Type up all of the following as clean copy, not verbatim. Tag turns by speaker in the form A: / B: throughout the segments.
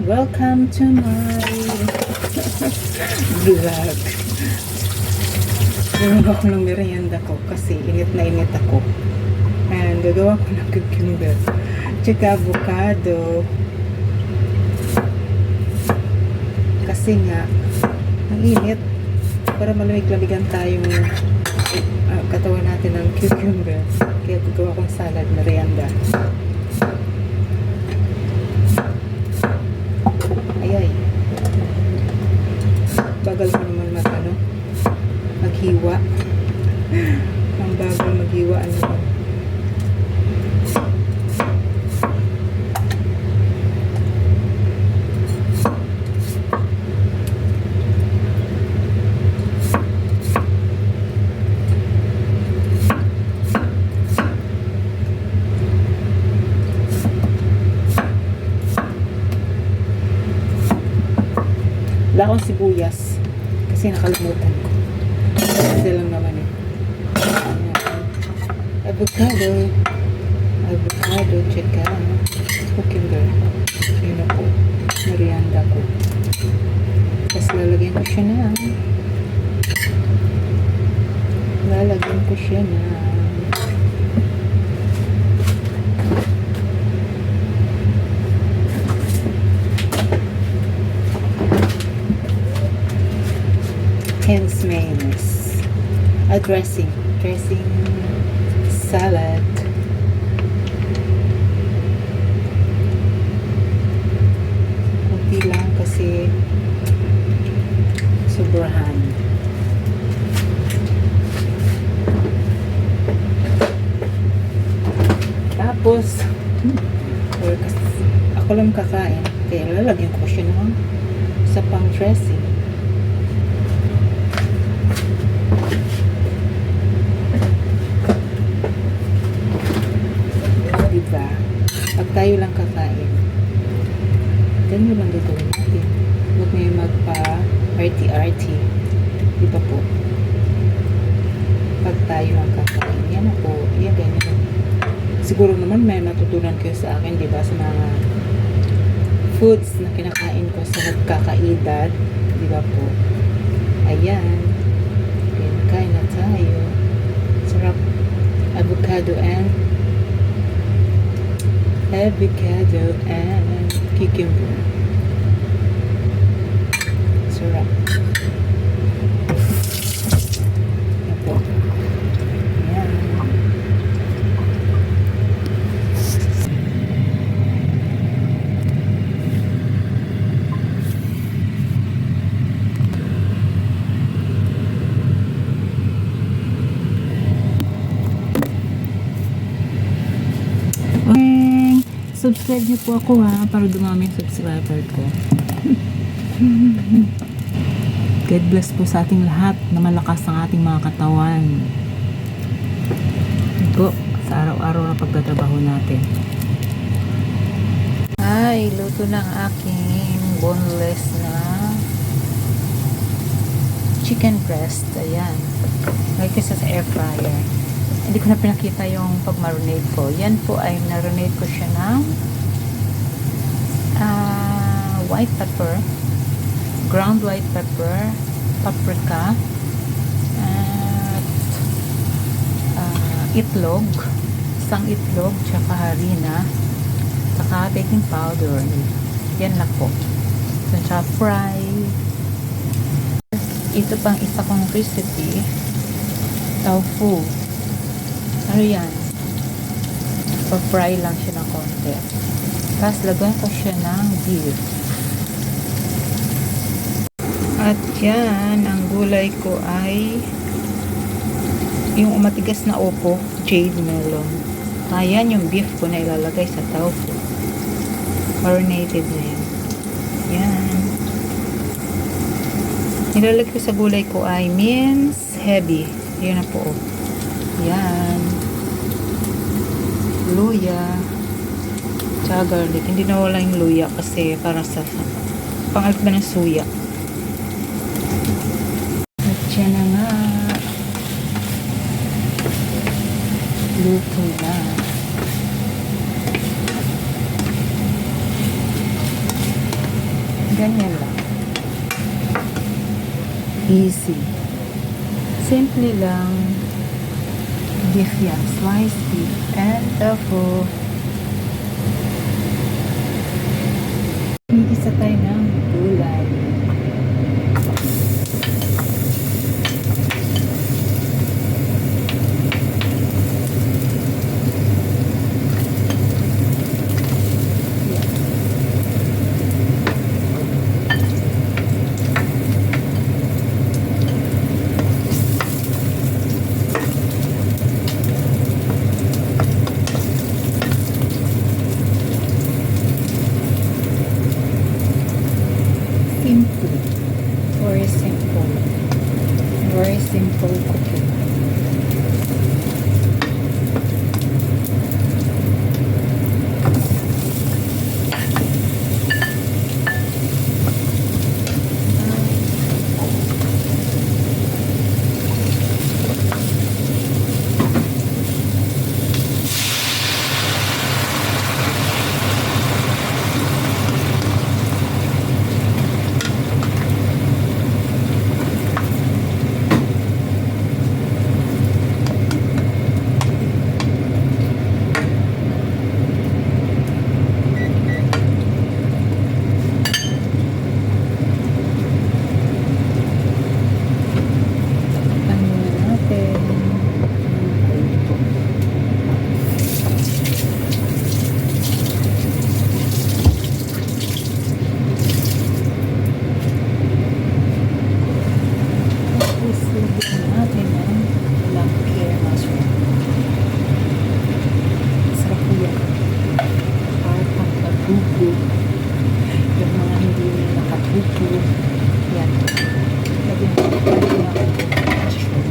A: welcome to my vlog. Gagawa ko ng merienda ko kasi init na init ako. And gagawa ko ng cucumber tsaka avocado kasi nga ang init, para malamig-lamigan tayong katawan natin ng cucumber. Kaya gagawa kong salad merienda. Ayay, bagal ko naman maghiwa. Ang bagal maghiwa wala akong sibuyas kasi nakalimutan ko. Hindi lang naman eh. Avocado tsaka cucumber. Yun ako, merienda ko. Tapos lalagyan ko siya na hence mayonnaise. Dressing salad. Kunti lang kasi sobrahan. Tapos ako lang kakain kaya lalagyan ko siya ng sa pang dressing. Pag tayo lang kakain, ganyan lang gagawin natin. Huwag may magpa-arty-arty. Di ba po? Pag tayo lang kakain, yan ako, yan ganyan. Siguro naman may natutunan kayo sa akin, di ba? Sa mga foods na kinakain ko sa nagkakaedad. Di ba po? Ayan. Kain na tayo. Sarap. Avocado and cucumber. Sarap. Ito. Ayan. Subscribe niyo po ako para dumami yung subscriber ko. God bless po sa ating lahat na malakas ang ating mga katawan. Ito, sa araw-araw na pagtatrabaho natin. Ay, luto ng aking boneless na chicken breast. Ayan. Lagay ko sa air fryer. Hindi ko na pinakita yung pag-marinate ko. Yan po ay marinate ko siya ng white pepper, ground white pepper, paprika, at itlog, isang itlog, tsaka harina, tsaka baking powder. Yan lang po. Tsaka fry. Ito pang isa kong recipe, tofu. Ano yan? Pa-fry lang siya ng konti. Tapos lagyan ko siya ng beef. At yan, ang gulay ko ay yung matigas na opo, jade melon. Ayan yung beef ko na ilalagay sa tofu. Marinated na yan. Yan. Nilalagay ko sa gulay ko ay mince heavy. Yan na po. Yan. Luya. Tsaka garlic. Hindi nawala yung luya kasi para sa pangalit ba ng suya. At yan na nga. Luto na. Ganyan lang. Easy. Simple lang. Beef yan. Sliced beef and tofu. Isa tayo ng gulay. Simple. Very simple. Very simple cooking. Yung mga hindi na nakabuko, yan. Lagyan ko na mushroom.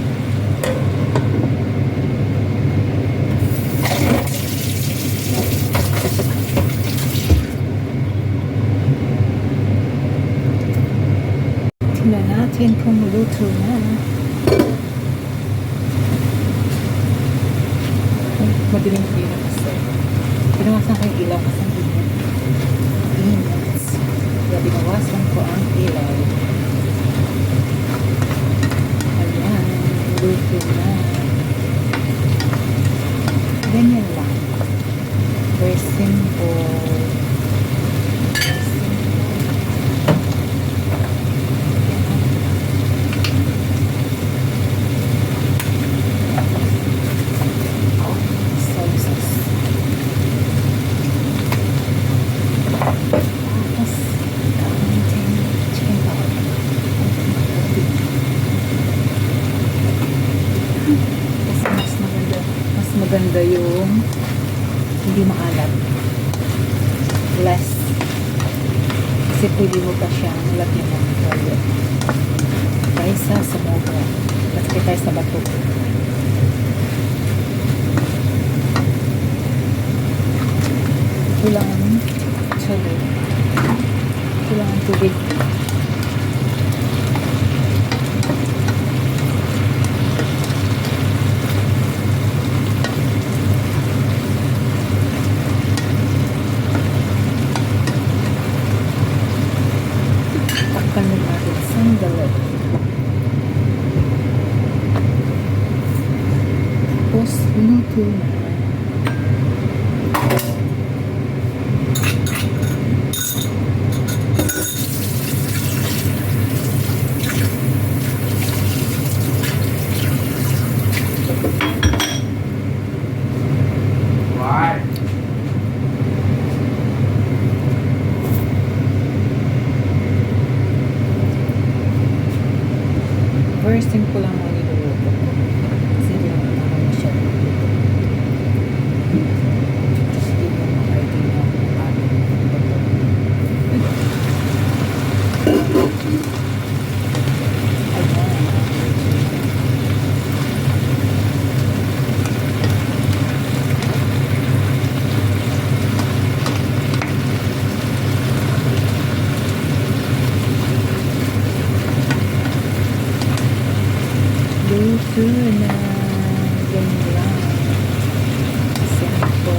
A: Tingnan natin kung luto na. Madaling pira kasi. Pinawasan ko yung ilaw kasi ang init. Kaya binawasan ko ang ilaw. Ayan, luto na. Ganyan lang. Very simple. Maganda yung hindi maalat, less, kasi pwede mo pa siyang lagyan ng toyo kaysa sa moga kasi tayo sa bato. Kulangan tubig, kulangan tubig. Sandali. Tapos, luto na. Very simple lang ang niluluto ko. Kasi hindi naman naman masyado niluluto. Just hindi mo makaitin na paano niluluto. Luto na. Ganyan lang. Simple.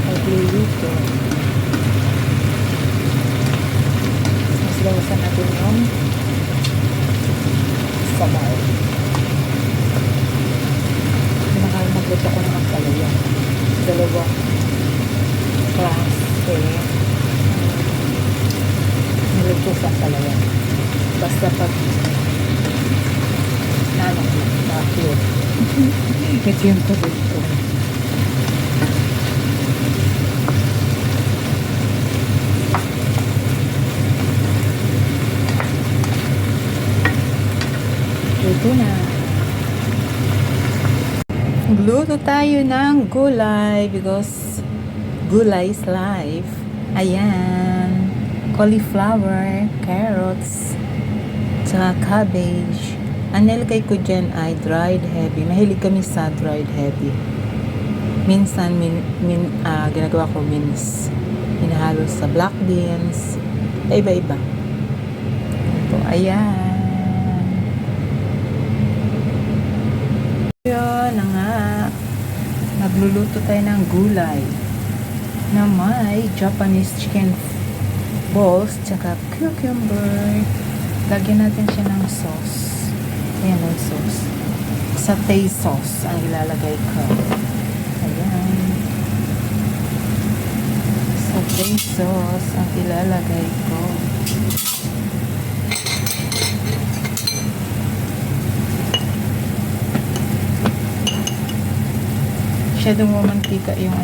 A: Pagluluto. natin yung sabaw. Magluto ko ng ampalaya. Dalawang klase niluto sa ampalaya. Basta pag nanok na, bakit. Ito yung tubig ko. Luto na. Luto tayo ng gulay because gulay is life. Ayan. Cauliflower, carrots, tsaka cabbage. Ang nilagay ko dyan ay dried heavy. Mahilig kami sa dried heavy. Minsan, ginagawa ko mince. Hinahalo sa black beans. Iba-iba. Ito, ayan. Yun na nga. Nagluluto tayo ng gulay na may Japanese chicken balls tsaka cucumber. Lagyan natin siya ng sauce. Ayan ang sauce. Satay sauce ang ilalagay ko. Ayan. Satay sauce ang ilalagay ko. Masyadong mamantika yung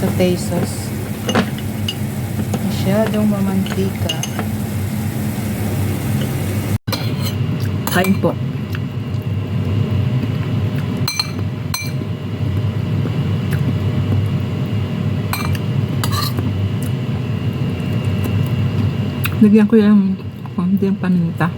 A: satay sauce. Masyadong mamantika. Kain po. Lagyan ko yung konting paminta.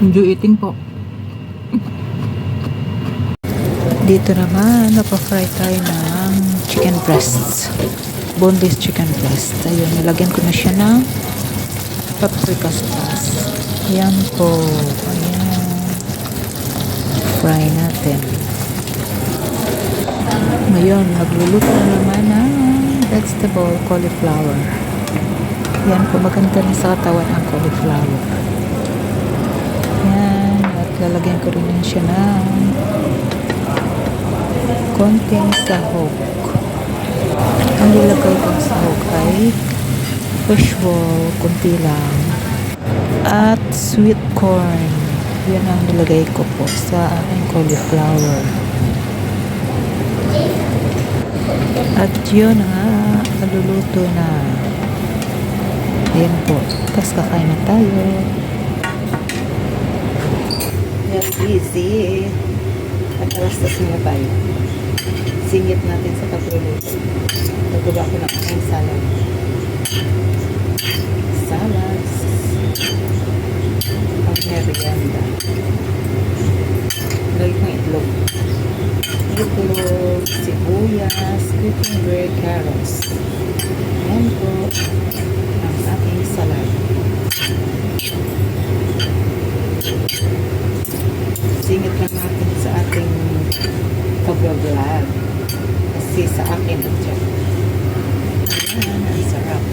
A: Enjoy eating po. Dito naman, napafry tayo ng chicken breasts. Boneless chicken breast. Ayun, nilagyan ko na siya ng paprika sauce. Ayan po. Ayan. Fry natin. Ngayon, nagluluto na naman ng vegetable cauliflower. Ayan po, maganda na sa katawan ang cauliflower. Ayan, at lalagyan ko rin siya ng konting sahog. Ang nilagay kong sahog ay fishball, kunti lang, at sweet corn. Yan ang nilagay ko po sa aking cauliflower. At yun nga, naluluto na. Ayan po, tapos kakain na tayo. Easy. At alastas muna tayo. Singit natin sa pagluluto. Nagagawa ko ng aking salad. Salads. Ang merienda. Lagay kong itlog. Itlog, sibuyas, cucumber, carrots. Ayan po ang aking salad. Singit lang natin sa ating pag-vlog kasi sa akin at siya. Ayan, ang sarap.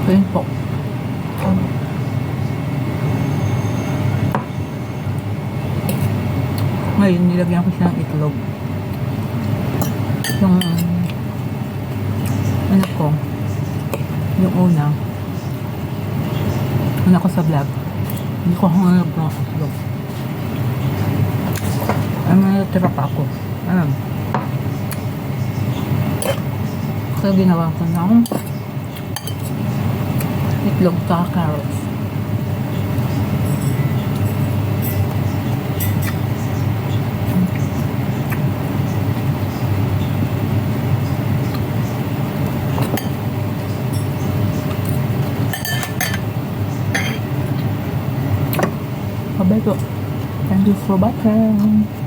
A: Ayan po. Ngayon, nilagyan ko siya ng itlog. Yung ko, yung una ko sa vlog, hindi ko hanap ng itlog. Ay, natira pa ako. So, ginawa ko ng itlog sa carrots.
B: Kabeto. Thank you for watching.